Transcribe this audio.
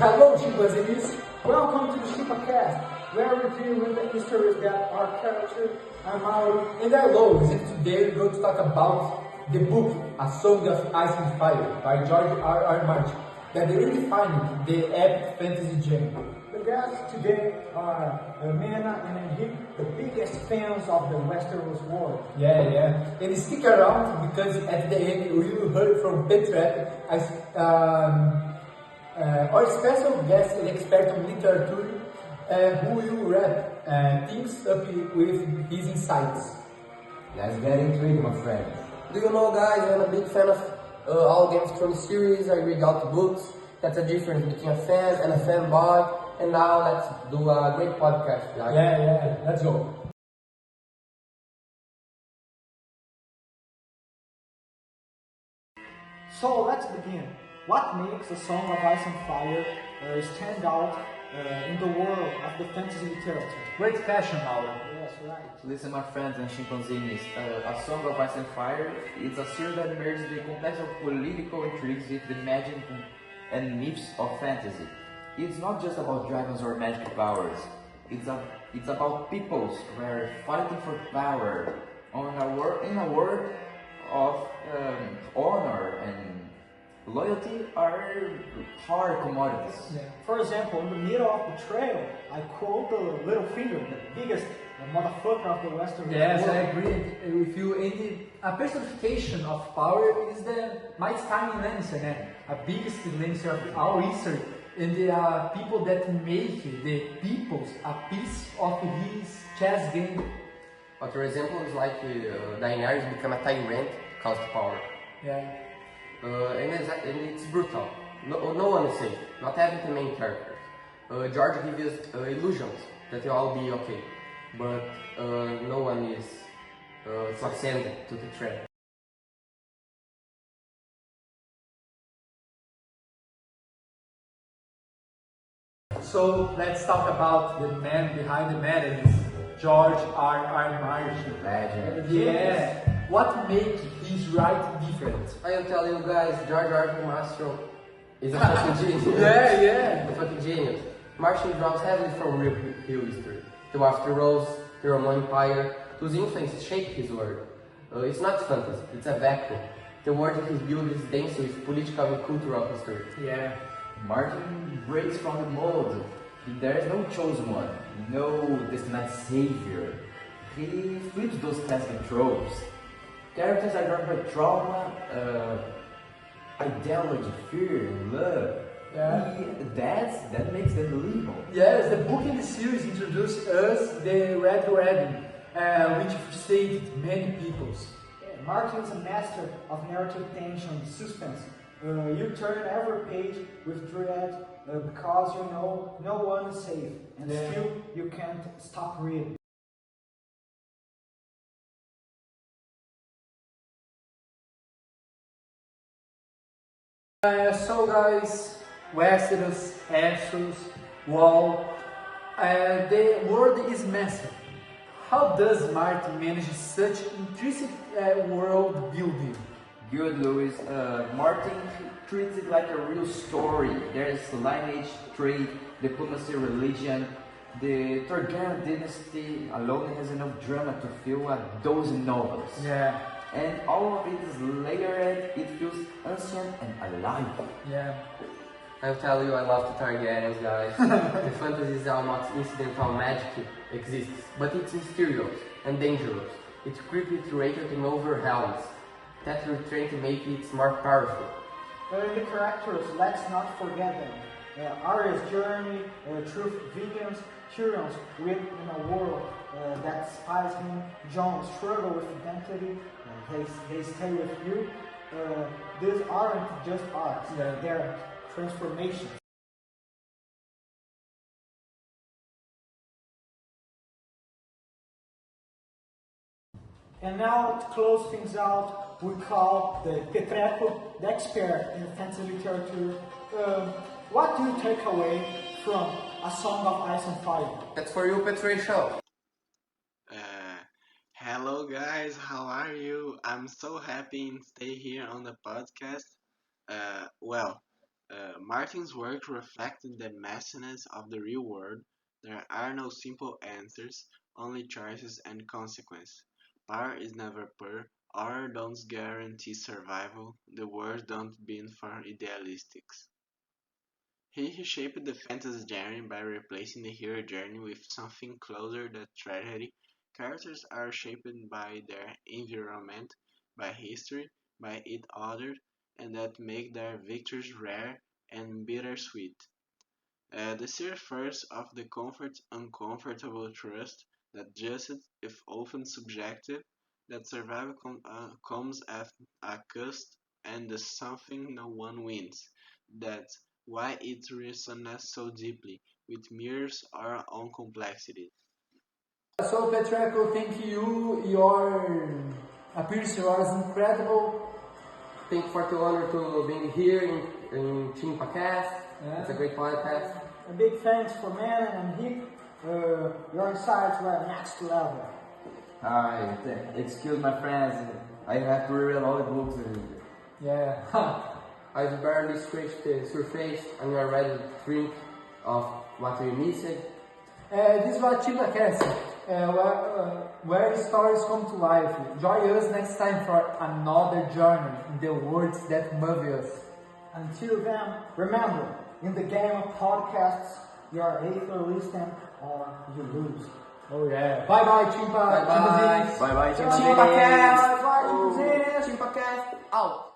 Hello, chimpanzees! Welcome to the CHIMPACAST, where we deal with the histories that our characters are Mauro And our lows, and today we're going to talk about the book A Song of Ice and Fire by George R. Martin, that really defined the epic fantasy genre. The guests today are Mena and Henrique, the biggest fans of the Westeros world. Yeah. And stick around because at the end we will hear from Petra, our special guest and expert on literature, who will wrap things up with his insights. Let's get into it, my friend. Do you know, guys, I'm a big fan of all Game of Thrones series. I read all the books. That's the difference between a fan and a fanboy. And now let's do a great podcast, guys. Yeah, let's go. So let's begin. What makes A Song of Ice and Fire stand out in the world of the fantasy literature? Great fashion, Mauro. Yes, right. Listen, my friends and chimpanzees, A Song of Ice and Fire is a series that merges the complex of political intrigues with the magic and myths of fantasy. It's not just about dragons or magic powers. It's about peoples who are fighting for power in a world of honor and loyalty are hard commodities. Yeah. For example, in the middle of the trail, I quote the little finger, the biggest motherfucker of the Western Yes, world. I agree with you. And a personification of power is the mighty Tywin Lannister, né? A biggest Lannister of our history. And the people that make the peoples a piece of his chess game. Other example is like Daenerys become a tyrant because of power. Yeah. And it's brutal. No one is safe. Not even the main characters. George gives us illusions that you'll all be okay, but no one is succeeding to the threat. So let's talk about the man behind the melodies, George R. Martin. Legend. Yeah. What makes his writing different? I'll tell you guys, George R. Martin is a fucking genius. Yeah. A fucking genius. Martin draws heavily from real history. The Westeros, the Roman Empire, whose influence shaped his work. It's not fantasy, it's a vacuum. The world that he's built is dense with political and cultural history. Yeah. Martin breaks from the mold. There is no chosen one, no destined savior. He flips those classic tropes. Characters are drawn by trauma, ideology, fear, love. Yeah. That makes them believable. Yes, the book in the series introduced us the Red Wedding, which frustrated many peoples. Yeah, Martin is a master of narrative tension, suspense. You turn every page with dread because you know no one is safe, and still you can't stop reading. So guys, Westeros, Essos, Wall, the world is massive. How does Martin manage such intrinsic world building? Good, Louis. Martin treats it like a real story. There is lineage, trade, diplomacy, religion. The Targaryen dynasty alone has enough drama to fill a dozen novels. Yeah. And all of it is layered, it feels ancient and alive. Yeah. I'll tell you, I love the Targaryens, guys. The fantasy is not incidental magic exists, but it's mysterious and dangerous. It's creepy through taking over helms. That we're trying to make it more powerful. The characters, let's not forget them. Arya's journey, truth, vengeance, Tyrion's win in a world that spies him, Jon's struggle with identity, they stay with you. These aren't just arcs, they're transformations. And now, to close things out, we call the Petreco, the expert in fantasy literature. What do you take away from A Song of Ice and Fire? That's for you, Patricia. Hello guys, how are you? I'm so happy to stay here on the podcast. Martin's work reflected the messiness of the real world. There are no simple answers, only choices and consequences. Power is never pure. Order don't guarantee survival. The world don't bend for idealistics. He reshaped the fantasy genre by replacing the hero journey with something closer to tragedy. Characters are shaped by their environment, by history, by each other, and that make their victories rare and bittersweet. The series first of the uncomfortable trust that justice is often subjective, that survival comes at a cost, and the something no one wins. That's why it resonates so deeply with mirrors our own complexity. So Petrarco, thank you. Your appearance was incredible. Thank you for the honor to being here in CHIMPACAST. Yeah. It's a great podcast. A big thanks for Man and Hip. Your insights were next level. Hi, excuse my friends, I have to read all the books. Yeah. I've barely scratched the surface and we are ready to drink of what we missed. This was CHIMPACAST, where stories come to life. Join us next time for another journey in the words that move us. Until then, remember, in the game of podcasts, you are either listening or you lose. Oh yeah. Bye bye, Chimpa. Bye bye. Bye bye, CHIMPACAST. Bye bye, CHIMPACAST out.